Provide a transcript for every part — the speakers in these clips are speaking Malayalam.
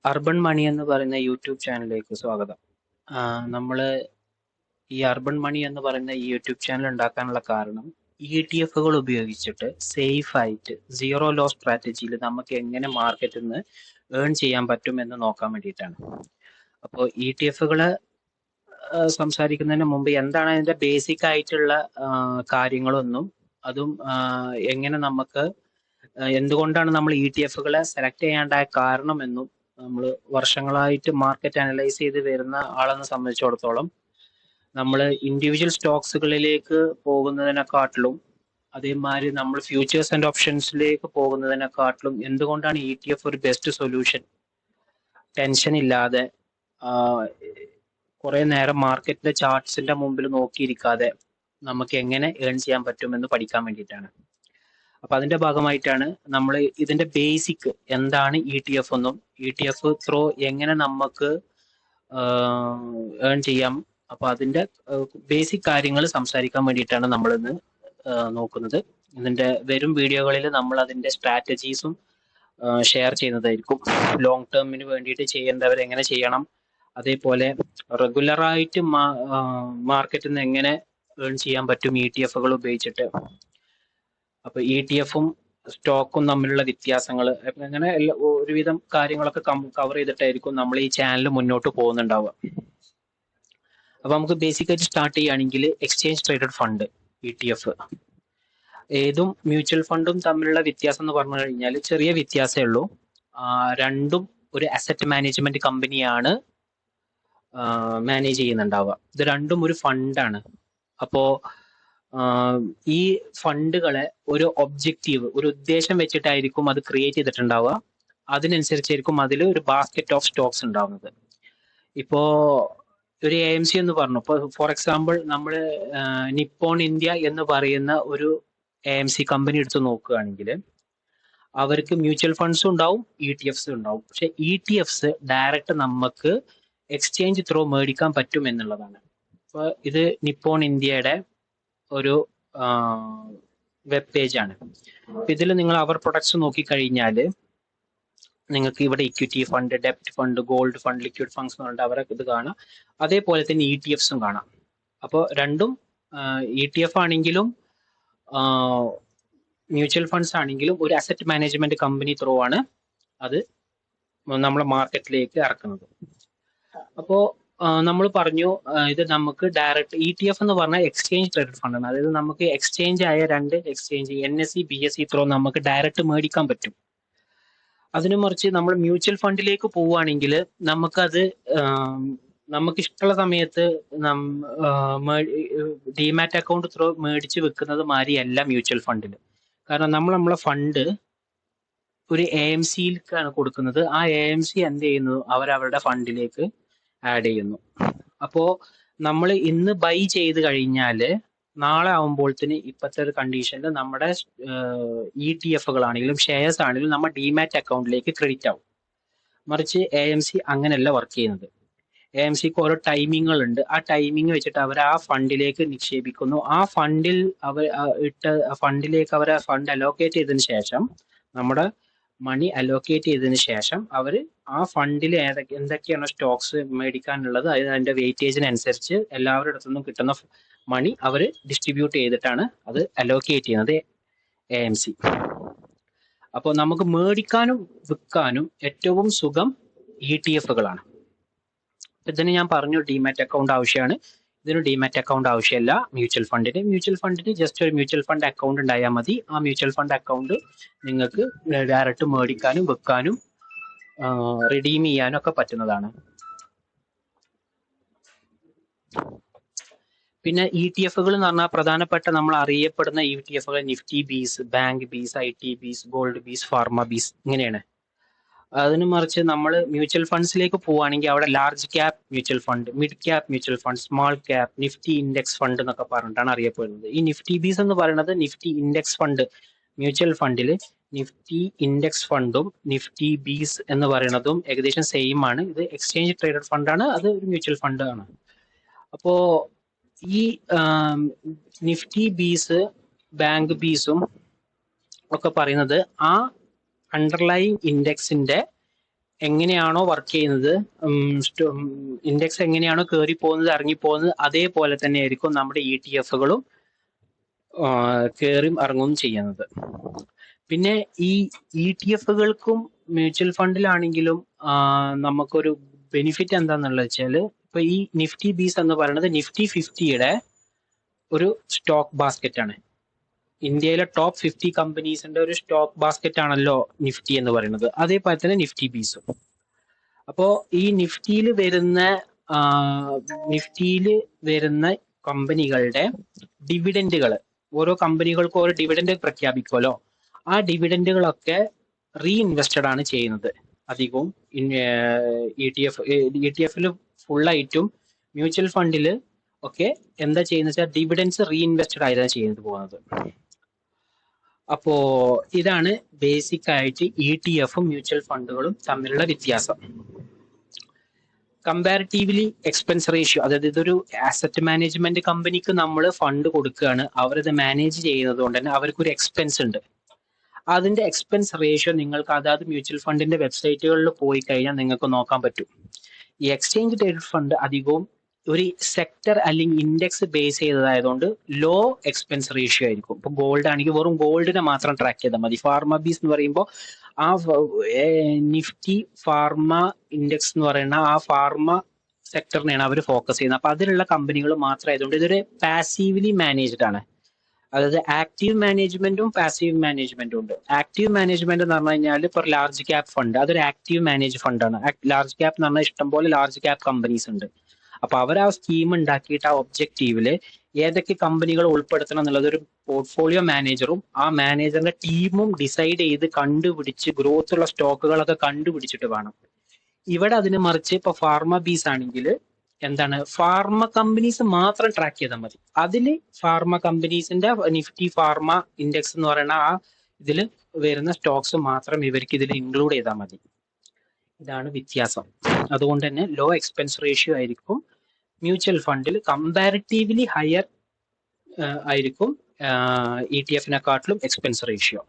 അർബൻ മണി എന്ന് പറയുന്ന യൂട്യൂബ് ചാനലിലേക്ക് സ്വാഗതം. നമ്മൾ ഈ അർബൻ മണി എന്ന് പറയുന്ന ഈ യൂട്യൂബ് ചാനൽ ഉണ്ടാക്കാനുള്ള കാരണം ETF-കൾ ഉപയോഗിച്ചിട്ട് സേഫ് ആയിട്ട് സീറോ ലോസ് സ്ട്രാറ്റജിയിൽ നമുക്ക് എങ്ങനെ മാർക്കറ്റിൽ നിന്ന് ഏൺ ചെയ്യാൻ പറ്റും എന്ന് നോക്കാൻ വേണ്ടിയിട്ടാണ്. അപ്പോൾ ETF-കള് സംസാരിക്കുന്നതിന് മുമ്പ് എന്താണ് അതിന്റെ ബേസിക് ആയിട്ടുള്ള കാര്യങ്ങളൊന്നും അതും എങ്ങനെ നമുക്ക് എന്തുകൊണ്ടാണ് നമ്മൾ ETF-കളെ സെലക്ട് ചെയ്യാണ്ടായ കാരണമെന്നും നമ്മൾ വർഷങ്ങളായിട്ട് മാർക്കറ്റ് അനലൈസ് ചെയ്ത് വരുന്ന ആളെന്ന് സംബന്ധിച്ചിടത്തോളം നമ്മൾ ഇൻഡിവിജ്വൽ സ്റ്റോക്സുകളിലേക്ക് പോകുന്നതിനെക്കാട്ടിലും അതേമാതിരി നമ്മൾ ഫ്യൂച്ചേഴ്സ് ആൻഡ് ഓപ്ഷൻസിലേക്ക് പോകുന്നതിനെക്കാട്ടിലും എന്തുകൊണ്ടാണ് ETF ഒരു ബെസ്റ്റ് സൊല്യൂഷൻ, ടെൻഷൻ ഇല്ലാതെ കുറെ നേരം മാർക്കറ്റിലെ ചാർട്ട്സിന്റെ മുമ്പിൽ നോക്കിയിരിക്കാതെ നമുക്ക് എങ്ങനെ ഏൺ ചെയ്യാൻ പറ്റുമെന്ന് പഠിക്കാൻ വേണ്ടിയിട്ടാണ്. അപ്പൊ അതിന്റെ ഭാഗമായിട്ടാണ് നമ്മൾ ഇതിന്റെ ബേസിക് എന്താണ് ETF എന്നും ETF ത്രൂ എങ്ങനെ നമുക്ക് ഏൺ ചെയ്യാം, അപ്പൊ അതിന്റെ ബേസിക് കാര്യങ്ങൾ സംസാരിക്കാൻ വേണ്ടിയിട്ടാണ് നമ്മൾ ഇന്ന് നോക്കുന്നത്. ഇതിന്റെ വരും വീഡിയോകളിൽ നമ്മൾ അതിന്റെ സ്ട്രാറ്റജീസും ഷെയർ ചെയ്യുന്നതായിരിക്കും. ലോങ് ടേമിന് വേണ്ടിയിട്ട് ചെയ്യേണ്ടവർ എങ്ങനെ ചെയ്യണം, അതേപോലെ റെഗുലറായിട്ട് മാർക്കറ്റിൽ നിന്ന് എങ്ങനെ ഏൺ ചെയ്യാൻ പറ്റും ETF-കൾ ഉപയോഗിച്ചിട്ട്, അപ്പൊ ETF-ഉം സ്റ്റോക്കും തമ്മിലുള്ള വ്യത്യാസങ്ങൾ, അങ്ങനെ ഒരുവിധം കാര്യങ്ങളൊക്കെ കവർ ചെയ്തിട്ടായിരിക്കും നമ്മൾ ഈ ചാനൽ മുന്നോട്ട് പോകുന്നുണ്ടാവുക. അപ്പൊ നമുക്ക് ബേസിക് ആയിട്ട് സ്റ്റാർട്ട് ചെയ്യുകയാണെങ്കിൽ എക്സ്ചേഞ്ച് ട്രേഡഡ് ഫണ്ട് ETF ഏതും മ്യൂച്വൽ ഫണ്ടും തമ്മിലുള്ള വ്യത്യാസം എന്ന് പറഞ്ഞു കഴിഞ്ഞാൽ ചെറിയ വ്യത്യാസമേ ഉള്ളൂ. രണ്ടും ഒരു അസറ്റ് മാനേജ്മെന്റ് കമ്പനിയാണ് മാനേജ് ചെയ്യുന്നുണ്ടാവുക. ഇത് രണ്ടും ഒരു ഫണ്ടാണ്. അപ്പോ ഈ ഫണ്ടുകളെ ഒരു ഒബ്ജക്റ്റീവ്, ഒരു ഉദ്ദേശം വെച്ചിട്ടായിരിക്കും അത് ക്രിയേറ്റ് ചെയ്തിട്ടുണ്ടാവുക. അതിനനുസരിച്ചായിരിക്കും അതിൽ ഒരു ബാസ്ക്കറ്റ് ഓഫ് സ്റ്റോക്സ് ഉണ്ടാവുന്നത്. ഇപ്പോ ഒരു AMC എന്ന് പറഞ്ഞു, ഇപ്പൊ ഫോർ എക്സാമ്പിൾ നമ്മൾ നിപ്പോൺ ഇന്ത്യ എന്ന് പറയുന്ന ഒരു AMC കമ്പനി എടുത്ത് നോക്കുകയാണെങ്കിൽ അവർക്ക് മ്യൂച്വൽ ഫണ്ട്സും ഉണ്ടാവും, ETFs ഉണ്ടാവും. പക്ഷെ ETFs ഡയറക്റ്റ് നമുക്ക് എക്സ്ചേഞ്ച് ത്രൂ മേടിക്കാൻ പറ്റും എന്നുള്ളതാണ്. അപ്പൊ ഇത് നിപ്പോൺ ഇന്ത്യയുടെ ഒരു വെബ് പേജ് ആണ്. ഇതിൽ നിങ്ങൾ അവർ പ്രൊഡക്ട്സ് നോക്കിക്കഴിഞ്ഞാൽ നിങ്ങൾക്ക് ഇവിടെ ഇക്വിറ്റി ഫണ്ട്, ഡെപ്റ്റ് fund, gold fund, liquid funds എന്ന് പറഞ്ഞിട്ട് അവരെ ഇത് കാണാം. അതേപോലെ തന്നെ ETFs കാണാം. അപ്പോൾ രണ്ടും ETF ആണെങ്കിലും മ്യൂച്വൽ ഫണ്ട്സ് ആണെങ്കിലും ഒരു അസറ്റ് മാനേജ്മെന്റ് കമ്പനി ത്രൂ ആണ് അത് നമ്മളെ മാർക്കറ്റിലേക്ക് ഇറക്കുന്നത്. അപ്പോ നമ്മൾ പറഞ്ഞു ഇത് നമുക്ക് ഡയറക്റ്റ് ETF എന്ന് പറഞ്ഞാൽ എക്സ്ചേഞ്ച് ട്രേഡഡ് ഫണ്ടാണ്. അതായത് നമുക്ക് എക്സ്ചേഞ്ച് ആയ രണ്ട് എക്സ്ചേഞ്ച് NSE BSE ത്രൂ നമുക്ക് ഡയറക്റ്റ് മേടിക്കാൻ പറ്റും. അതിനു മറിച്ച് നമ്മൾ മ്യൂച്വൽ ഫണ്ടിലേക്ക് പോവുകയാണെങ്കിൽ നമുക്കത് നമുക്ക് ഇഷ്ടമുള്ള സമയത്ത് ഡിമാറ്റ് അക്കൗണ്ട് ത്രൂ മേടിച്ച് വെക്കുന്നത് മാതിരിയല്ല മ്യൂച്വൽ ഫണ്ടിൽ. കാരണം നമ്മളെ ഫണ്ട് ഒരു AMCയിലേക്കാണ് കൊടുക്കുന്നത്. ആ AMC എന്ത് ചെയ്യുന്നു, അവരവരുടെ ഫണ്ടിലേക്ക് ആഡ് ചെയ്യുന്നു. അപ്പോ നമ്മൾ ഇന്ന് ബൈ ചെയ്ത് കഴിഞ്ഞാൽ നാളെ ആവുമ്പോഴത്തേന് ഇപ്പോഴത്തെ ഒരു കണ്ടീഷനിൽ നമ്മുടെ ETF-കളാണെങ്കിലും ഷെയർസ് ആണെങ്കിലും നമ്മുടെ ഡിമാറ്റ് അക്കൗണ്ടിലേക്ക് ക്രെഡിറ്റ് ആവും. മറിച്ച് AMC അങ്ങനെയല്ല വർക്ക് ചെയ്യുന്നത്. AMCക്ക് ഓരോ ടൈമിങ്ങുകൾ ഉണ്ട്. ആ ടൈമിങ് വെച്ചിട്ട് അവർ ആ ഫണ്ടിലേക്ക് നിക്ഷേപിക്കുന്നു. ആ ഫണ്ടിൽ ഫണ്ടിലേക്ക് അവർ ഫണ്ട് അലോക്കേറ്റ് ചെയ്തതിന് ശേഷം, നമ്മുടെ മണി അലോക്കേറ്റ് ചെയ്തതിന് ശേഷം അവർ ആ ഫണ്ടിൽ എന്തൊക്കെയാണ് സ്റ്റോക്സ് മേടിക്കാനുള്ളത് അതിന്റെ വെയിറ്റേജിനനുസരിച്ച് എല്ലാവരുടെ അടുത്തു നിന്നും കിട്ടുന്ന മണി അവർ ഡിസ്ട്രിബ്യൂട്ട് ചെയ്തിട്ടാണ് അത് അലോക്കേറ്റ് ചെയ്യുന്നത് AMC. അപ്പോൾ നമുക്ക് മേടിക്കാനും വിൽക്കാനും ഏറ്റവും സുഖം ETF-കളാണ്. ഇതിന് ഞാൻ പറഞ്ഞു ഡിമാറ്റ് അക്കൗണ്ട് ആവശ്യമാണ്. ഇതിന് ഡിമാറ്റ് അക്കൗണ്ട് ആവശ്യമില്ല മ്യൂച്വൽ ഫണ്ടിന് ജസ്റ്റ് ഒരു മ്യൂച്വൽ ഫണ്ട് അക്കൗണ്ട് ഉണ്ടായാൽ മതി. ആ മ്യൂച്വൽ ഫണ്ട് അക്കൗണ്ട് നിങ്ങൾക്ക് ഡയറക്റ്റ് മേടിക്കാനും വെക്കാനും റിഡീം ചെയ്യാനും ഒക്കെ പറ്റുന്നതാണ്. പിന്നെ ETF-കൾ എന്ന് പറഞ്ഞാൽ പ്രധാനപ്പെട്ട നമ്മൾ അറിയപ്പെടുന്ന ETF-കൾ Nifty BeES, bank BeES, IT BeES, gold BeES, pharma BeES ഇങ്ങനെയാണ്. അതിന് മറിച്ച് നമ്മൾ മ്യൂച്വൽ ഫണ്ട്സിലേക്ക് പോവുകയാണെങ്കിൽ അവിടെ large cap mutual fund, mid cap mutual fund, small cap, Nifty index fund എന്നൊക്കെ പറഞ്ഞിട്ടാണ് അറിയപ്പെടുന്നത്. ഈ നിഫ്റ്റി ബീസ് എന്ന് പറയുന്നത് നിഫ്റ്റി ഇൻഡെക്സ് ഫണ്ട്, മ്യൂച്വൽ ഫണ്ടിൽ നിഫ്റ്റി ഇൻഡെക്സ് ഫണ്ടും നിഫ്റ്റി ബീസ് എന്ന് പറയുന്നതും ഏകദേശം സെയിം ആണ്. ഇത് എക്സ്ചേഞ്ച് ട്രേഡഡ് ഫണ്ടാണ്, അത് ഒരു മ്യൂച്വൽ ഫണ്ട് ആണ്. അപ്പോ ഈ നിഫ്റ്റി ബീസ്, ബാങ്ക് ബീസും ഒക്കെ പറയുന്നത് ആ അണ്ടർലൈങ് ഇൻഡെക്സിന്റെ എങ്ങനെയാണോ വർക്ക് ചെയ്യുന്നത്, ഇൻഡെക്സ് എങ്ങനെയാണോ കയറി പോകുന്നത് ഇറങ്ങിപ്പോകുന്നത്, അതേപോലെ തന്നെ ആയിരിക്കും നമ്മുടെ ETF-കളും കയറിയും ഇറങ്ങുകയും ചെയ്യുന്നത്. പിന്നെ ഈ ETF-കൾക്കും മ്യൂച്വൽ ഫണ്ടിലാണെങ്കിലും നമുക്കൊരു ബെനിഫിറ്റ് എന്താണെന്നുള്ളത് വെച്ചാൽ, ഇപ്പൊ ഈ നിഫ്റ്റി ബീസ് എന്ന് പറയുന്നത് നിഫ്റ്റി 50-യുടെ ഒരു സ്റ്റോക്ക് ബാസ്ക്കറ്റ് ആണ്. ഇന്ത്യയിലെ ടോപ്പ് 50 കമ്പനീസിന്റെ ഒരു സ്റ്റോക്ക് ബാസ്ക്കറ്റ് ആണല്ലോ നിഫ്റ്റി എന്ന് പറയുന്നത്. അതേപോലെ തന്നെ നിഫ്റ്റി ബീസും. അപ്പോ ഈ നിഫ്റ്റിയിൽ വരുന്ന കമ്പനികളുടെ ഡിവിഡൻഡുകൾ, ഓരോ കമ്പനികൾക്കും ഓരോ ഡിവിഡൻഡ് പ്രഖ്യാപിക്കുമല്ലോ, ആ ഡിവിഡൻഡുകളൊക്കെ റീഇൻവെസ്റ്റഡ് ആണ് ചെയ്യുന്നത് അധികവും. ETF-ൽ ഫുള്ളായിട്ടും മ്യൂച്വൽ ഫണ്ടിൽ ഒക്കെ എന്താ ചെയ്യുന്നത് വെച്ചാൽ ഡിവിഡൻസ് റീഇൻവെസ്റ്റഡ് ആയിട്ടാണ് ചെയ്യുന്നത് പോകുന്നത്. അപ്പോ ഇതാണ് ബേസിക് ആയിട്ട് ETF-ഉം മ്യൂച്വൽ ഫണ്ടുകളും തമ്മിലുള്ള വ്യത്യാസം. കമ്പാരിറ്റീവ്ലി എക്സ്പെൻസ് റേഷ്യോ, അതായത് ഇതൊരു അസറ്റ് മാനേജ്മെന്റ് കമ്പനിക്ക് നമ്മൾ ഫണ്ട് കൊടുക്കുകയാണ്, അവരത് മാനേജ് ചെയ്യുന്നത് കൊണ്ട് തന്നെ അവർക്കൊരു എക്സ്പെൻസ് ഉണ്ട്. അതിന്റെ എക്സ്പെൻസ് റേഷ്യോ നിങ്ങൾക്ക് അതായത് മ്യൂച്വൽ ഫണ്ടിന്റെ വെബ്സൈറ്റുകളിൽ പോയി കഴിഞ്ഞാൽ നിങ്ങൾക്ക് നോക്കാൻ പറ്റും. ഈ എക്സ്ചേഞ്ച് ട്രേഡഡ് ഫണ്ട് അധികവും ഒരു സെക്ടർ അല്ലെങ്കിൽ ഇൻഡെക്സ് ബേസ് ചെയ്തതായതുകൊണ്ട് ലോ എക്സ്പെൻസ് റേഷ്യോ ആയിരിക്കും. ഇപ്പൊ ഗോൾഡ് ആണെങ്കിൽ വെറും ഗോൾഡിനെ മാത്രം ട്രാക്ക് ചെയ്താൽ മതി. ഫാർമ ബീസ് എന്ന് പറയുമ്പോൾ ആ നിഫ്റ്റി ഫാർമ ഇൻഡെക്സ് എന്ന് പറയുന്ന ആ ഫാർമ സെക്ടറിനെയാണ് അവർ ഫോക്കസ് ചെയ്യുന്നത്. അപ്പൊ അതിലുള്ള കമ്പനികൾ മാത്രമായതുകൊണ്ട് ഇതൊരു പാസീവ്ലി മാനേജ്ഡ് ആണ്. അതായത് ആക്റ്റീവ് മാനേജ്മെന്റും പാസീവ് മാനേജ്മെന്റും ഉണ്ട്. ആക്റ്റീവ് മാനേജ്മെന്റ് എന്ന് പറഞ്ഞു കഴിഞ്ഞാൽ ഇപ്പോൾ ലാർജ് ക്യാപ് ഫണ്ട്, അതൊരു ആക്റ്റീവ് മാനേജ് ഫണ്ടാണ്. ലാർജ് ക്യാപ് എന്ന് പറഞ്ഞാൽ ഇഷ്ടംപോലെ ലാർജ് ക്യാപ് കമ്പനീസ് ഉണ്ട്. അപ്പൊ അവർ ആ സ്കീം ഉണ്ടാക്കിയിട്ട് ആ ഒബ്ജക്റ്റീവില് ഏതൊക്കെ കമ്പനികൾ ഉൾപ്പെടുത്തണം എന്നുള്ളത് ഒരു പോർട്ട്ഫോളിയോ മാനേജറും ആ മാനേജറിന്റെ ടീമും ഡിസൈഡ് ചെയ്ത് കണ്ടുപിടിച്ച് ഗ്രോത്ത് ഉള്ള സ്റ്റോക്കുകളൊക്കെ കണ്ടുപിടിച്ചിട്ട് വേണം. ഇവിടെ അതിന് മറിച്ച് ഇപ്പൊ ഫാർമ ബീസ് ആണെങ്കിൽ എന്താണ്, ഫാർമ കമ്പനീസ് മാത്രം ട്രാക്ക് ചെയ്താൽ മതി. അതില് ഫാർമ കമ്പനീസിന്റെ നിഫ്റ്റി ഫാർമ ഇൻഡെക്സ് എന്ന് പറയുന്ന ആ ഇതിൽ വരുന്ന സ്റ്റോക്സ് മാത്രം ഇവർക്ക് ഇതിൽ ഇൻക്ലൂഡ് ചെയ്താൽ മതി. ഇതാണ് വ്യത്യാസം. അതുകൊണ്ട് തന്നെ ലോ എക്സ്പെൻസ് റേഷ്യോ ആയിരിക്കും മ്യൂച്വൽ ഫണ്ടിൽ, കമ്പാരിറ്റീവ്ലി ഹയർ ആയിരിക്കും ETF-നെക്കാട്ടിലും എക്സ്പെൻസ് റേഷ്യോ.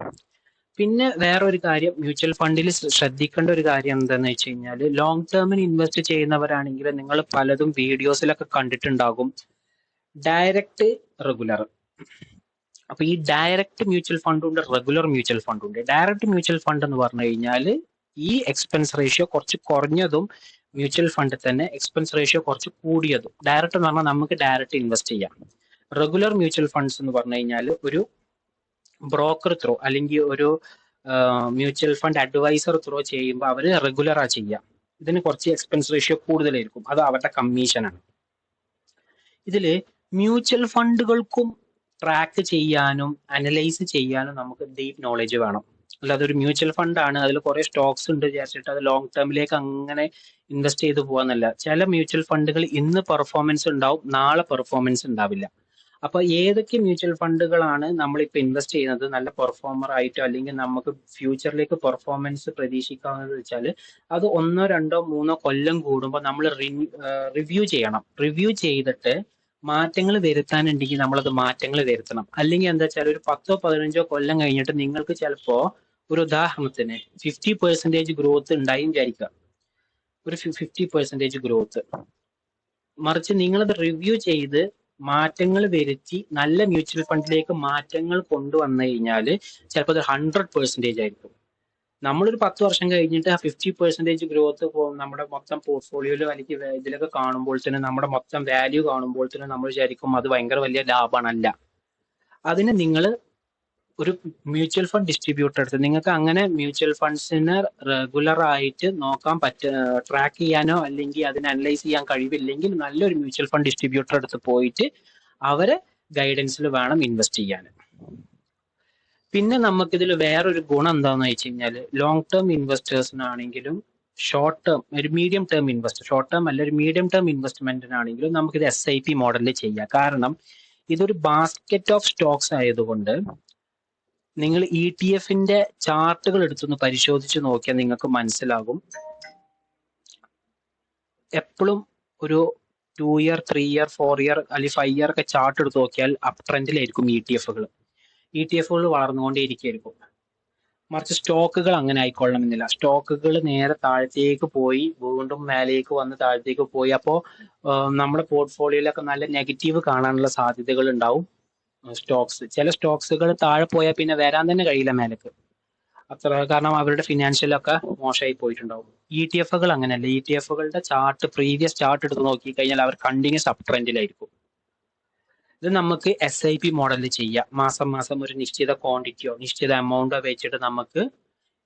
പിന്നെ വേറൊരു കാര്യം മ്യൂച്വൽ ഫണ്ടിൽ ശ്രദ്ധിക്കേണ്ട ഒരു കാര്യം എന്താണെന്ന് വെച്ച് കഴിഞ്ഞാൽ, ലോങ് ടേമിന് ഇൻവെസ്റ്റ് ചെയ്യുന്നവരാണെങ്കിൽ നിങ്ങൾ പലതും വീഡിയോസിലൊക്കെ കണ്ടിട്ടുണ്ടാകും, ഡയറക്റ്റ് റെഗുലർ. അപ്പൊ ഈ ഡയറക്റ്റ് മ്യൂച്വൽ ഫണ്ടും ഉണ്ട്, റെഗുലർ മ്യൂച്വൽ ഫണ്ടും ഉണ്ട്. ഡയറക്റ്റ് മ്യൂച്വൽ ഫണ്ട് എന്ന് പറഞ്ഞു കഴിഞ്ഞാൽ ഈ എക്സ്പെൻസ് റേഷ്യോ കുറച്ച് കുറഞ്ഞതും മ്യൂച്വൽ ഫണ്ടിൽ തന്നെ എക്സ്പെൻസ് റേഷ്യോ കുറച്ച് കൂടിയതും. ഡയറക്റ്റ് എന്ന് പറഞ്ഞാൽ നമുക്ക് ഡയറക്റ്റ് ഇൻവെസ്റ്റ് ചെയ്യാം. റെഗുലർ മ്യൂച്വൽ ഫണ്ട്സ് എന്ന് പറഞ്ഞു കഴിഞ്ഞാൽ ഒരു ബ്രോക്കർ ത്രോ അല്ലെങ്കിൽ ഒരു മ്യൂച്വൽ ഫണ്ട് അഡ്വൈസർ ത്രോ ചെയ്യുമ്പോൾ അവർ റെഗുലറാ ചെയ്യാം. ഇതിന് കുറച്ച് എക്സ്പെൻസ് റേഷ്യോ കൂടുതലായിരിക്കും, അത് അവരുടെ കമ്മീഷനാണ്. ഇതില് മ്യൂച്വൽ ഫണ്ടുകൾക്കും ട്രാക്ക് ചെയ്യാനും അനലൈസ് ചെയ്യാനും നമുക്ക് ഡീപ്പ് നോളജ് വേണം. അല്ലാതെ ഒരു മ്യൂച്വൽ ഫണ്ടാണ് അതിൽ കുറെ സ്റ്റോക്സ് ഉണ്ട് വിചാരിച്ചിട്ട് അത് ലോങ് ടേമിലേക്ക് അങ്ങനെ ഇൻവെസ്റ്റ് ചെയ്ത് പോകാന്നല്ല. ചില മ്യൂച്വൽ ഫണ്ടുകൾ ഇന്ന് പെർഫോമൻസ് ഉണ്ടാവും, നാളെ പെർഫോമൻസ് ഉണ്ടാവില്ല. അപ്പൊ ഏതൊക്കെ മ്യൂച്വൽ ഫണ്ടുകളാണ് നമ്മളിപ്പോൾ ഇൻവെസ്റ്റ് ചെയ്യുന്നത് നല്ല പെർഫോമർ ആയിട്ടോ അല്ലെങ്കിൽ നമുക്ക് ഫ്യൂച്ചറിലേക്ക് പെർഫോമൻസ് പ്രതീക്ഷിക്കാമെന്ന് വെച്ചാൽ അത് 1, 2, 3 കൊല്ലം കൂടുമ്പോൾ നമ്മൾ റിവ്യൂ ചെയ്യണം. റിവ്യൂ ചെയ്തിട്ട് മാറ്റങ്ങൾ വരുത്താനുണ്ടെങ്കിൽ നമ്മളത് മാറ്റങ്ങൾ വരുത്തണം. അല്ലെങ്കിൽ എന്താ വെച്ചാൽ ഒരു 10, 15 കൊല്ലം കഴിഞ്ഞിട്ട് നിങ്ങൾക്ക് ചിലപ്പോ ഒരു ഉദാഹരണത്തിന് 50% ഗ്രോത്ത് ഉണ്ടായി വിചാരിക്കുക, ഒരു 50% ഗ്രോത്ത്. മറിച്ച് നിങ്ങളത് റിവ്യൂ ചെയ്ത് മാറ്റങ്ങൾ വരുത്തി നല്ല മ്യൂച്വൽ ഫണ്ടിലേക്ക് മാറ്റങ്ങൾ കൊണ്ടുവന്നു കഴിഞ്ഞാൽ ചിലപ്പോൾ അത് 100% ആയിരിക്കും. നമ്മളൊരു 10 വർഷം കഴിഞ്ഞിട്ട് ആ 50% ഗ്രോത്ത് നമ്മുടെ മൊത്തം പോർട്ട്ഫോളിയോയിലോ അല്ലെങ്കിൽ ഇതിലൊക്കെ കാണുമ്പോൾ തന്നെ നമ്മുടെ മൊത്തം വാല്യൂ കാണുമ്പോൾ തന്നെ നമ്മൾ വിചാരിക്കും അത് ഭയങ്കര വലിയ ലാഭമാണല്ല. അതിന് നിങ്ങൾ ഒരു മ്യൂച്വൽ ഫണ്ട് ഡിസ്ട്രിബ്യൂട്ടർ എടുത്ത് നിങ്ങൾക്ക് അങ്ങനെ മ്യൂച്വൽ ഫണ്ട്സിന് റെഗുലർ ആയിട്ട് നോക്കാൻ ട്രാക്ക് ചെയ്യാനോ അല്ലെങ്കിൽ അതിനെ അനലൈസ് ചെയ്യാൻ കഴിവില്ലെങ്കിൽ നല്ലൊരു മ്യൂച്വൽ ഫണ്ട് ഡിസ്ട്രിബ്യൂട്ടർ എടുത്ത് പോയിട്ട് അവരെ ഗൈഡൻസിൽ വേണം ഇൻവെസ്റ്റ് ചെയ്യാൻ. പിന്നെ നമുക്കിതിൽ വേറൊരു ഗുണം എന്താണെന്ന് വെച്ച് കഴിഞ്ഞാൽ ലോങ് ടേം ഇൻവെസ്റ്റേഴ്സിനാണെങ്കിലും ഷോർട്ട് ടേം ഒരു medium term invest short term അല്ല ഒരു മീഡിയം ടേം ഇൻവെസ്റ്റ്മെന്റിനാണെങ്കിലും നമുക്കിത് SIP മോഡലിൽ ചെയ്യാം. കാരണം ഇതൊരു ബാസ്ക്കറ്റ് ഓഫ് സ്റ്റോക്സ് ആയതുകൊണ്ട് നിങ്ങൾ ETF-ന്റെ ചാർട്ടുകൾ എടുത്തൊന്ന് പരിശോധിച്ച് നോക്കിയാൽ നിങ്ങൾക്ക് മനസ്സിലാകും. എപ്പോഴും ഒരു 2 ഇയർ 3 ഇയർ 4 ഇയർ അല്ലെങ്കിൽ 5 ഇയർ ഒക്കെ ചാർട്ട് എടുത്ത് നോക്കിയാൽ അപ് ട്രെൻഡിലായിരിക്കും ETF-കൾ വളർന്നുകൊണ്ടേയിരിക്കും. മറിച്ച് സ്റ്റോക്കുകൾ അങ്ങനെ ആയിക്കൊള്ളണമെന്നില്ല. സ്റ്റോക്കുകൾ നേരെ താഴത്തേക്ക് പോയി വീണ്ടും മേലേക്ക് വന്ന് താഴത്തേക്ക് പോയി, അപ്പോൾ നമ്മുടെ പോർട്ട്ഫോളിയോയിലൊക്കെ നല്ല നെഗറ്റീവ് കാണാനുള്ള സാധ്യതകൾ ഉണ്ടാവും. ചില സ്റ്റോക്സുകൾ താഴെ പോയാൽ പിന്നെ വരാൻ തന്നെ കഴിയില്ല മേലേക്ക്, കാരണം അവരുടെ ഫിനാൻഷ്യലൊക്കെ മോശമായി പോയിട്ടുണ്ടാവും. ETF അങ്ങനെയല്ല. ETF പ്രീവിയസ് ചാർട്ട് എടുത്ത് നോക്കി കഴിഞ്ഞാൽ അവർ കണ്ടിന്യൂസ് അപ് ട്രെൻഡിലായിരിക്കും. ഇത് നമുക്ക് SIP മോഡലിൽ ചെയ്യാം. മാസം മാസം ഒരു നിശ്ചിത ക്വാണ്ടിറ്റിയോ നിശ്ചിത എമൗണ്ടോ വെച്ചിട്ട് നമുക്ക്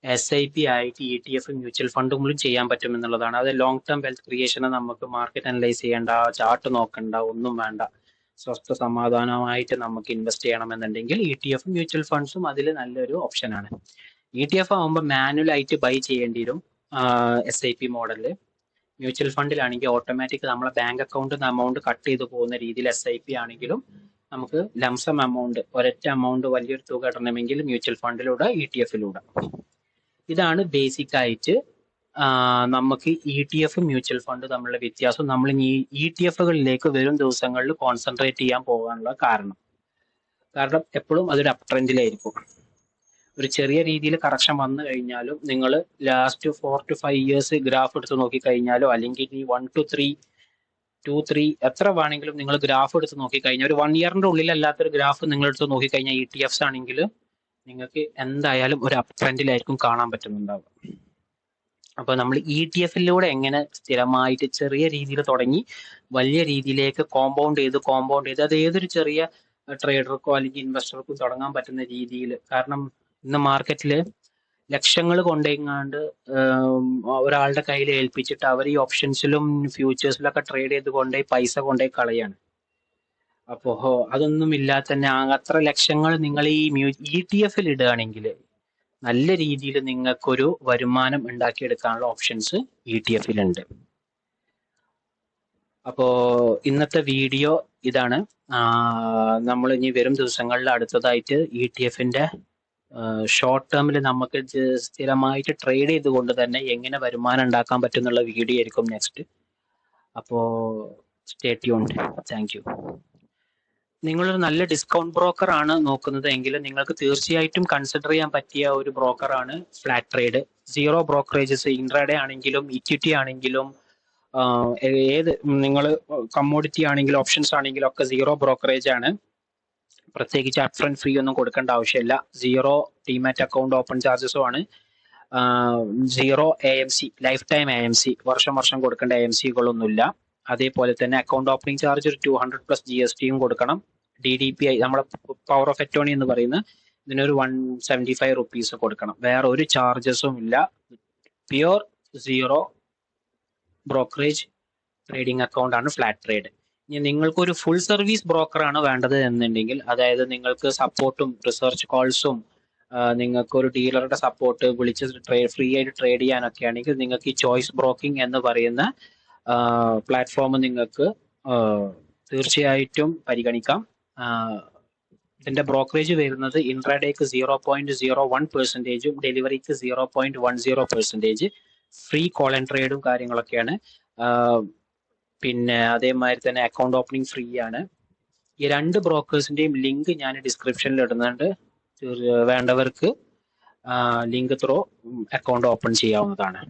SIP ആയിട്ട് ETF മ്യൂച്വൽ ഫണ്ടുകളും ചെയ്യാൻ പറ്റും എന്നുള്ളതാണ്. അത് ലോങ് ടേം വെൽത്ത് ക്രിയേഷന് നമുക്ക് മാർക്കറ്റ് അനലൈസ് ചെയ്യേണ്ട, ചാർട്ട് നോക്കണ്ട, ഒന്നും വേണ്ട. സ്വസ്ഥ സമാധാനമായിട്ട് നമുക്ക് ഇൻവെസ്റ്റ് ചെയ്യണമെന്നുണ്ടെങ്കിൽ ETF മ്യൂച്വൽ ഫണ്ട്സും അതിൽ നല്ലൊരു ഓപ്ഷനാണ്. ETF ആകുമ്പോൾ മാനുവൽ ആയിട്ട് ബൈ ചെയ്യേണ്ടി വരും SIP മോഡലിൽ. മ്യൂച്വൽ ഫണ്ടിലാണെങ്കിൽ ഓട്ടോമാറ്റിക് നമ്മളെ ബാങ്ക് അക്കൗണ്ടിൽ നിന്ന് എമൗണ്ട് കട്ട് ചെയ്ത് പോകുന്ന രീതിയിൽ SIP ആണെങ്കിലും നമുക്ക് ലംസം എമൗണ്ട്, ഒരൊറ്റ എമൗണ്ട് വലിയൊരു തുക ഇടണമെങ്കിൽ മ്യൂച്വൽ ഫണ്ടിലൂടെ ETF-ലൂടെ. ഇതാണ് ബേസിക് ആയിട്ട് നമുക്ക് ETF മ്യൂച്വൽ ഫണ്ട് തമ്മിലുള്ള വ്യത്യാസം. നമ്മൾ ഈ ETF-കളിലേക്ക് വരും ദിവസങ്ങളിൽ കോൺസെൻട്രേറ്റ് ചെയ്യാൻ പോകാനുള്ള കാരണം എപ്പോഴും അതൊരു അപ് ട്രെൻഡിലായിരിക്കും. ഒരു ചെറിയ രീതിയിൽ കറക്ഷൻ വന്നു കഴിഞ്ഞാലും നിങ്ങൾ ലാസ്റ്റ് 4 to 5 years ഗ്രാഫ് എടുത്ത് നോക്കിക്കഴിഞ്ഞാലോ, അല്ലെങ്കിൽ ഈ 1 to 3 2-3 എത്ര വേണമെങ്കിലും നിങ്ങൾ ഗ്രാഫ് എടുത്ത് നോക്കിക്കഴിഞ്ഞാൽ, ഒരു 1 year-ന്റെ ഉള്ളിലല്ലാത്തൊരു ഗ്രാഫ് നിങ്ങൾ എടുത്ത് നോക്കിക്കഴിഞ്ഞാൽ ETFs ആണെങ്കിൽ നിങ്ങൾക്ക് എന്തായാലും ഒരു അപ് ട്രെൻഡിലായിരിക്കും കാണാൻ പറ്റുന്നുണ്ടാവുക. അപ്പോൾ നമ്മൾ ETF-ലൂടെ എങ്ങനെ സ്ഥിരമായിട്ട് ചെറിയ രീതിയിൽ തുടങ്ങി വലിയ രീതിയിലേക്ക് കോമ്പൗണ്ട് ചെയ്ത് അത് ഏതൊരു ചെറിയ ട്രേഡർക്കോ അല്ലെങ്കിൽ ഇൻവെസ്റ്റർക്കോ തുടങ്ങാൻ പറ്റുന്ന രീതിയിൽ. കാരണം ഇന്ന് മാർക്കറ്റിൽ ലക്ഷങ്ങൾ കൊണ്ടെങ്ങാണ്ട് ഒരാളുടെ കയ്യിൽ ഏൽപ്പിച്ചിട്ട് അവർ ഈ ഓപ്ഷൻസിലും ഫ്യൂച്ചേഴ്സിലൊക്കെ ട്രേഡ് ചെയ്ത് പൈസ കൊണ്ടുപോയി കളയാണ്. അപ്പോ അതൊന്നും ഇല്ലാതെ തന്നെ അത്ര ലക്ഷങ്ങൾ നിങ്ങൾ ഈ ETF-ൽ ഇടുകയാണെങ്കിൽ നല്ല രീതിയിൽ നിങ്ങൾക്കൊരു വരുമാനം ഉണ്ടാക്കിയെടുക്കാനുള്ള ഓപ്ഷൻസ് ETF-ലുണ്ട്. അപ്പോ ഇന്നത്തെ വീഡിയോ ഇതാണ്. നമ്മൾ ഇനി വരും ദിവസങ്ങളിൽ അടുത്തതായിട്ട് ETF-ന്റെ ഷോർട്ട് ടേമിൽ നമുക്ക് സ്ഥിരമായിട്ട് ട്രേഡ് ചെയ്തുകൊണ്ട് തന്നെ എങ്ങനെ വരുമാനം ഉണ്ടാക്കാൻ പറ്റും എന്നുള്ള വീഡിയോ ആയിരിക്കും നെക്സ്റ്റ്. അപ്പോൾ സ്റ്റേ ട്യൂൺഡ്. Thank you. നിങ്ങളൊരു നല്ല ഡിസ്കൗണ്ട് ബ്രോക്കർ ആണ് നോക്കുന്നത് എങ്കിൽ നിങ്ങൾക്ക് തീർച്ചയായിട്ടും കൺസിഡർ ചെയ്യാൻ പറ്റിയ ഒരു ബ്രോക്കറാണ് Flattrade. Zero brokerages, intraday ആണെങ്കിലും ഇക്വിറ്റി ആണെങ്കിലും ഏത് നിങ്ങൾ കമ്മോഡിറ്റി ആണെങ്കിലും ഓപ്ഷൻസ് ആണെങ്കിലും ഒക്കെ സീറോ ബ്രോക്കറേജ് ആണ്. പ്രത്യേകിച്ച് അപ്ഫ്രണ്ട് ഫീ ഒന്നും കൊടുക്കേണ്ട ആവശ്യമില്ല. സീറോ ഡിമാറ്റ് അക്കൗണ്ട് ഓപ്പൺ ചാർജസും ആണ്. Zero AMC, life time AMC, വർഷം കൊടുക്കേണ്ട AMC-കളൊന്നുമില്ല. അതേപോലെ തന്നെ അക്കൗണ്ട് ഓപ്പണിംഗ് ചാർജ് ഒരു 200+ GST-യും കൊടുക്കണം. DDPI, നമ്മുടെ പവർ ഓഫ് അറ്റോർണി എന്ന് പറയുന്ന ഇതിനൊരു 175 rupees കൊടുക്കണം. വേറെ ഒരു ചാർജസും ഇല്ല. Pure zero brokerage trading account ആണ് ഫ്ലാറ്റ് ട്രേഡ്. ഇനി നിങ്ങൾക്കൊരു ഫുൾ സർവീസ് ബ്രോക്കറാണ് വേണ്ടത് എന്നുണ്ടെങ്കിൽ, അതായത് നിങ്ങൾക്ക് സപ്പോർട്ടും റിസർച്ച് കോൾസും നിങ്ങൾക്കൊരു ഡീലറുടെ സപ്പോർട്ട് വിളിച്ച് ഫ്രീ ആയിട്ട് ട്രേഡ് ചെയ്യാനൊക്കെ ആണെങ്കിൽ നിങ്ങൾക്ക് ഈ ചോയ്സ് ബ്രോക്കിംഗ് എന്ന് പറയുന്ന പ്ലാറ്റ്ഫോം നിങ്ങൾക്ക് തീർച്ചയായിട്ടും പരിഗണിക്കാം. ഇതിന്റെ ബ്രോക്കറേജ് വരുന്നത് ഇൻട്രാഡേക്ക് 0.01%, ഡെലിവറിക്ക് 0.10%, ഫ്രീ കോൾ ആൻഡ് ട്രേഡും കാര്യങ്ങളൊക്കെയാണ്. പിന്നെ അതേമാതിരി തന്നെ അക്കൗണ്ട് ഓപ്പണിംഗ് ഫ്രീ ആണ്. ഈ രണ്ട് ബ്രോക്കേഴ്സിന്റെയും ലിങ്ക് ഞാൻ ഡിസ്ക്രിപ്ഷനിൽ ഇടുന്നുണ്ട്. വേണ്ടവർക്ക് ലിങ്ക് ത്രൂ അക്കൗണ്ട് ഓപ്പൺ ചെയ്യാവുന്നതാണ്.